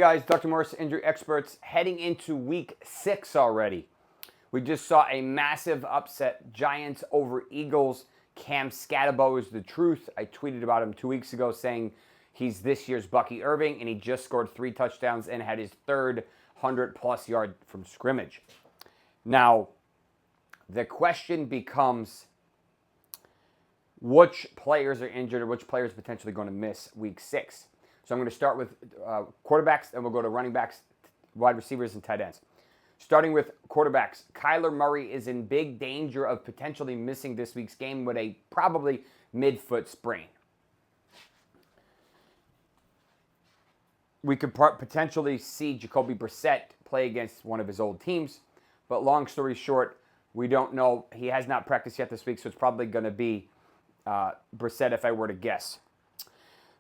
Guys, Dr. Morse, injury experts, heading into week 6 already. We just saw a massive upset, Giants over Eagles. Cam Scatterbo is the truth. I tweeted about him 2 weeks ago saying he's this year's Bucky Irving, and he just scored 3 touchdowns and had his third 100-plus yard from scrimmage. Now, the question becomes which players are injured or which players are potentially going to miss week 6. So I'm going to start with quarterbacks, and we'll go to running backs, wide receivers, and tight ends. Starting with quarterbacks, Kyler Murray is in big danger of potentially missing this week's game with a probably mid-foot sprain. We could potentially see Jacoby Brissett play against one of his old teams, but long story short, we don't know. He has not practiced yet this week, so it's probably going to be Brissett if I were to guess.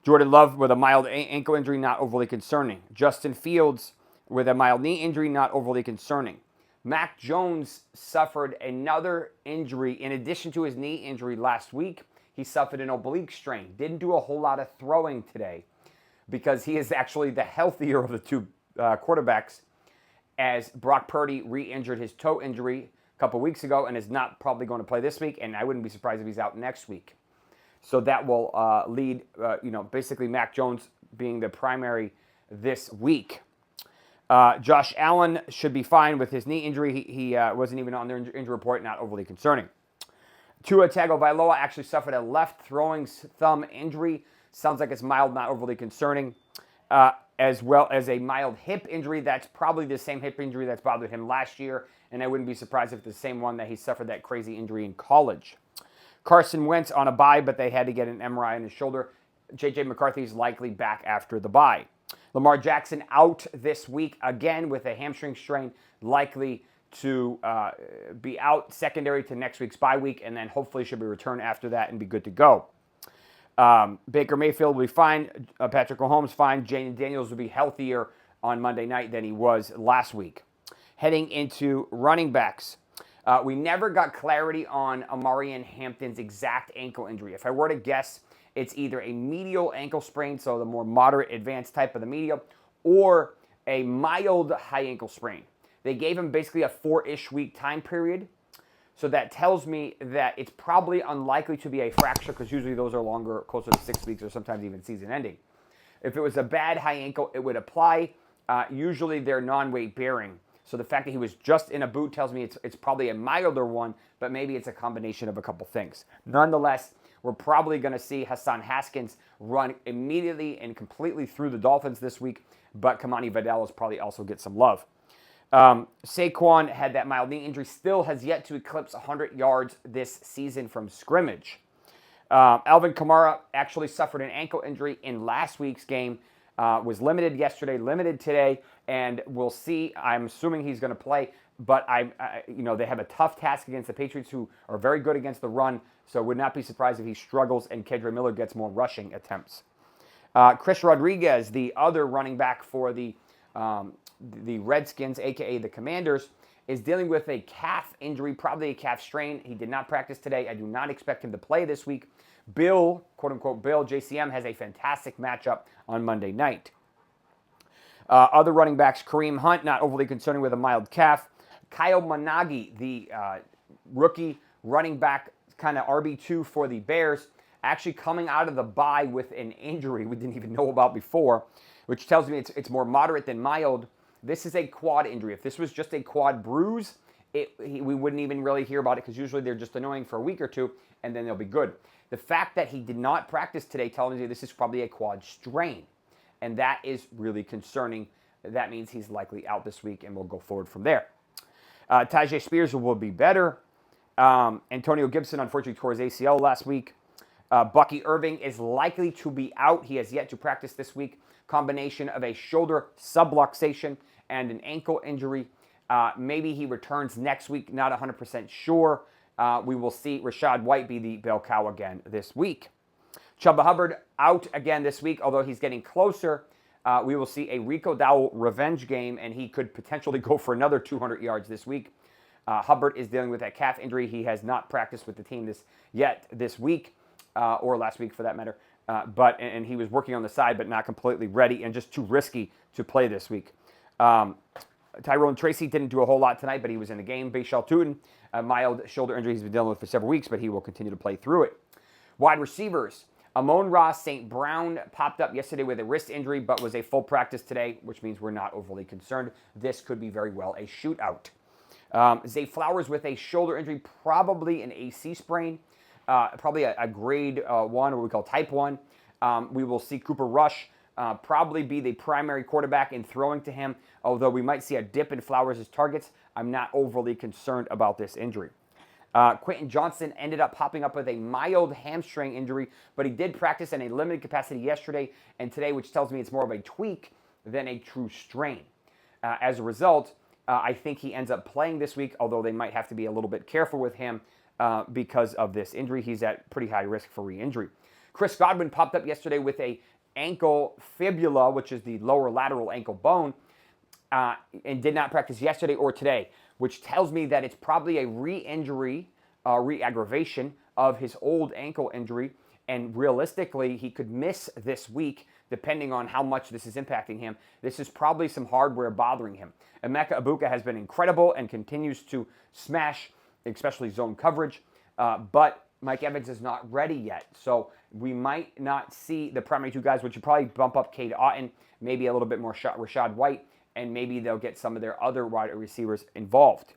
Jordan Love with a mild ankle injury, not overly concerning. Justin Fields with a mild knee injury, not overly concerning. Mac Jones suffered another injury in addition to his knee injury last week. He suffered an oblique strain. Didn't do a whole lot of throwing today because he is actually the healthier of the two quarterbacks, as Brock Purdy re-injured his toe injury a couple weeks ago and is not probably going to play this week, and I wouldn't be surprised if he's out next week. So that will lead, basically Mac Jones being the primary this week. Josh Allen should be fine with his knee injury. He wasn't even on their injury report, not overly concerning. Tua Tagovailoa actually suffered a left throwing thumb injury. Sounds like it's mild, not overly concerning. As well as a mild hip injury. That's probably the same hip injury that's bothered him last year, and I wouldn't be surprised if it's the same one that he suffered that crazy injury in college. Carson Wentz on a bye, but they had to get an MRI on his shoulder. J.J. McCarthy is likely back after the bye. Lamar Jackson out this week again with a hamstring strain, likely to be out secondary to next week's bye week, and then hopefully should be returned after that and be good to go. Baker Mayfield will be fine. Patrick Mahomes fine. Jaden Daniels will be healthier on Monday night than he was last week. Heading into running backs. We never got clarity on Amarian Hampton's exact ankle injury. If I were to guess, it's either a medial ankle sprain, so the more moderate advanced type of the medial, or a mild high ankle sprain. They gave him basically a 4-ish week time period. So that tells me that it's probably unlikely to be a fracture because usually those are longer, closer to 6 weeks or sometimes even season ending. If it was a bad high ankle, it would apply. Usually they're non-weight bearing. So the fact that he was just in a boot tells me it's probably a milder one, but maybe it's a combination of a couple things. Nonetheless, we're probably going to see Hassan Haskins run immediately and completely through the Dolphins this week, but Kamani Vidal will probably also get some love. Saquon had that mild knee injury, still has yet to eclipse 100 yards this season from scrimmage. Alvin Kamara actually suffered an ankle injury in last week's game, was limited yesterday, limited today, and we'll see. I'm assuming he's going to play, but they have a tough task against the Patriots, who are very good against the run, so would not be surprised if he struggles and Kedra Miller gets more rushing attempts. Chris Rodriguez, the other running back for the Redskins, a.k.a. the Commanders, is dealing with a calf injury, probably a calf strain. He did not practice today. I do not expect him to play this week. Bill, quote-unquote Bill, JCM, has a fantastic matchup on Monday night. Other running backs, Kareem Hunt, not overly concerning with a mild calf. Kyle Managi, the rookie running back, kind of RB2 for the Bears, actually coming out of the bye with an injury we didn't even know about before, which tells me it's more moderate than mild. This is a quad injury. If this was just a quad bruise, we wouldn't even really hear about it because usually they're just annoying for a week or two and then they'll be good. The fact that he did not practice today tells me this is probably a quad strain, and that is really concerning. That means he's likely out this week, and we'll go forward from there. Tyjae Spears will be better. Antonio Gibson, unfortunately, tore his ACL last week. Bucky Irving is likely to be out. He has yet to practice this week. Combination of a shoulder subluxation and an ankle injury. Maybe he returns next week, not 100% sure. We will see Rachaad White be the bell cow again this week. Chuba Hubbard out again this week, although he's getting closer. We will see a Rico Dowell revenge game, and he could potentially go for another 200 yards this week. Hubbard is dealing with that calf injury. He has not practiced with the team this week, or last week for that matter. and he was working on the side, but not completely ready and just too risky to play this week. Tyrone Tracy didn't do a whole lot tonight, but he was in the game. Bashal Tootin, a mild shoulder injury he's been dealing with for several weeks, but he will continue to play through it. Wide receivers. Amon-Ra St. Brown popped up yesterday with a wrist injury, but was a full practice today, which means we're not overly concerned. This could be very well a shootout. Zay Flowers with a shoulder injury, probably an AC sprain, probably a grade 1, what we call type 1. We will see Cooper Rush probably be the primary quarterback in throwing to him, although we might see a dip in Flowers' targets. I'm not overly concerned about this injury. Quentin Johnson ended up popping up with a mild hamstring injury, but he did practice in a limited capacity yesterday and today, which tells me it's more of a tweak than a true strain. As a result, I think he ends up playing this week, although they might have to be a little bit careful with him because of this injury. He's at pretty high risk for re-injury. Chris Godwin popped up yesterday with a ankle fibula, which is the lower lateral ankle bone, and did not practice yesterday or today, which tells me that it's probably a re-injury, re-aggravation of his old ankle injury, and realistically, he could miss this week depending on how much this is impacting him. This is probably some hardware bothering him. Emeka Egbuka has been incredible and continues to smash, especially zone coverage, but Mike Evans is not ready yet. So we might not see the primary two guys, which would probably bump up Cade Otton, maybe a little bit more Rashad White, and maybe they'll get some of their other wide receivers involved.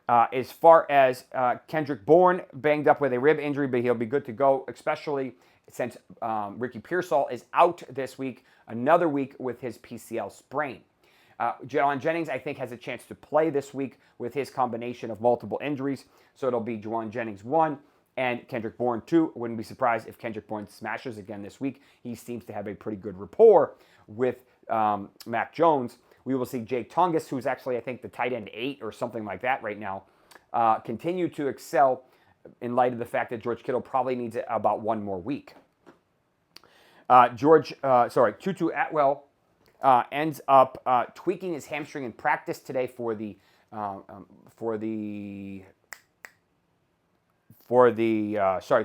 As far as Kendrick Bourne, banged up with a rib injury, but he'll be good to go, especially since Ricky Pearsall is out this week, another week with his PCL sprain. Juwan Jennings, I think, has a chance to play this week with his combination of multiple injuries. So it'll be Juwan Jennings 1 and Kendrick Bourne 2. Wouldn't be surprised if Kendrick Bourne smashes again this week. He seems to have a pretty good rapport with Mac Jones. We will see Jake Tongas, who's actually, I think, the tight end 8 or something like that right now, continue to excel in light of the fact that George Kittle probably needs about one more week. Tutu Atwell ends up tweaking his hamstring in practice today for the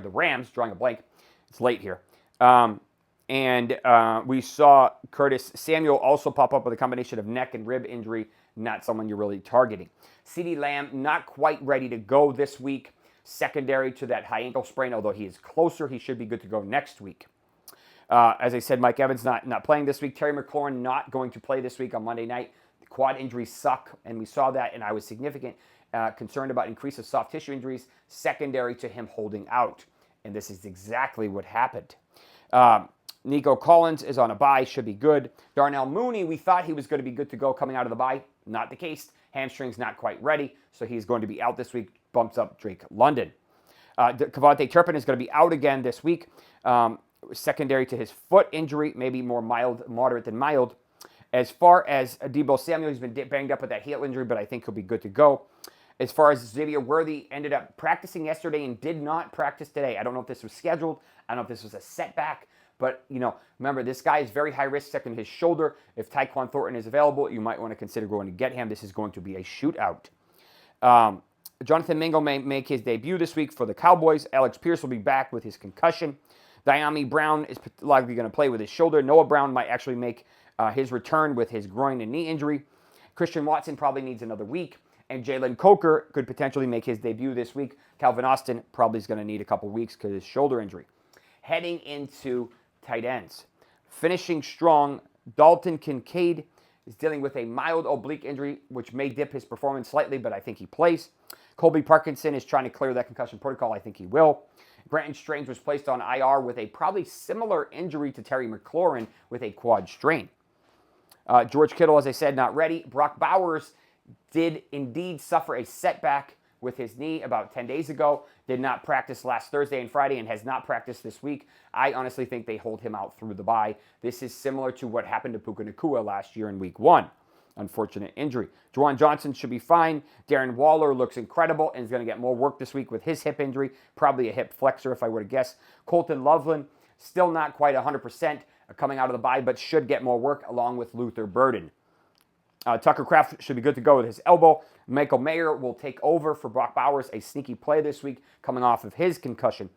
Rams, drawing a blank. It's late here. And we saw Curtis Samuel also pop up with a combination of neck and rib injury, not someone you're really targeting. CeeDee Lamb, not quite ready to go this week, secondary to that high ankle sprain, although he is closer. He should be good to go next week. As I said, Mike Evans not playing this week. Terry McLaurin not going to play this week on Monday night. The quad injuries suck, and we saw that, and I was significant concerned about increase of soft tissue injuries secondary to him holding out. And this is exactly what happened. Nico Collins is on a bye, should be good. Darnell Mooney, we thought he was going to be good to go coming out of the bye. Not the case. Hamstring's not quite ready, so he's going to be out this week. Bumps up Drake London. Kavontae Turpin is going to be out again this week, secondary to his foot injury, maybe more moderate than mild. As far as Deebo Samuel, he's been banged up with that heel injury, but I think he'll be good to go. As far as Xavier Worthy, ended up practicing yesterday and did not practice today. I don't know if this was scheduled. I don't know if this was a setback. But, remember, this guy is very high risk, second his shoulder. If Tyquan Thornton is available, you might want to consider going to get him. This is going to be a shootout. Jonathan Mingo may make his debut this week for the Cowboys. Alex Pierce will be back with his concussion. Diami Brown is likely going to play with his shoulder. Noah Brown might actually make his return with his groin and knee injury. Christian Watson probably needs another week. And Jalen Coker could potentially make his debut this week. Calvin Austin probably is going to need a couple weeks because of his shoulder injury. Heading into tight ends. Finishing strong, Dalton Kincaid is dealing with a mild oblique injury, which may dip his performance slightly, but I think he plays. Colby Parkinson is trying to clear that concussion protocol. I think he will. Brenton Strange was placed on IR with a probably similar injury to Terry McLaurin with a quad strain. George Kittle, as I said, not ready. Brock Bowers did indeed suffer a setback with his knee about 10 days ago. Did not practice last Thursday and Friday and has not practiced this week. I honestly think they hold him out through the bye. This is similar to what happened to Puka Nacua last year in week 1. Unfortunate injury. Juwan Johnson should be fine. Darren Waller looks incredible and is going to get more work this week with his hip injury. Probably a hip flexor if I were to guess. Colton Loveland, still not quite 100% coming out of the bye, but should get more work along with Luther Burden. Tucker Kraft should be good to go with his elbow. Michael Mayer will take over for Brock Bowers, a sneaky play this week coming off of his concussion.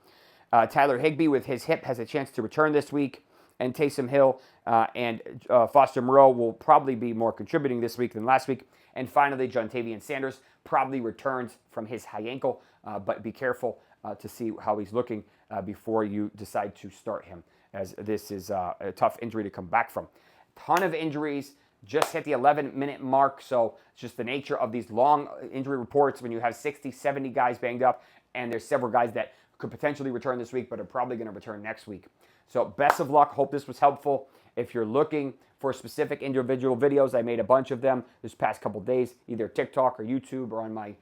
Tyler Higbee with his hip has a chance to return this week. And Taysom Hill and Foster Moreau will probably be more contributing this week than last week. And finally, Jontavian Sanders probably returns from his high ankle, but be careful to see how he's looking before you decide to start him, as this is a tough injury to come back from. Ton of injuries, just hit the 11-minute mark, so it's just the nature of these long injury reports when you have 60, 70 guys banged up, and there's several guys that could potentially return this week, but are probably going to return next week. So best of luck. Hope this was helpful. If you're looking for specific individual videos, I made a bunch of them this past couple days, either TikTok or YouTube or on my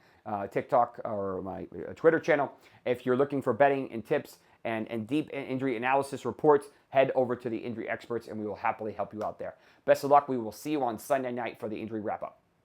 TikTok or my Twitter channel. If you're looking for betting and tips and deep injury analysis reports, head over to the Injury Experts and we will happily help you out there. Best of luck. We will see you on Sunday night for the injury wrap-up.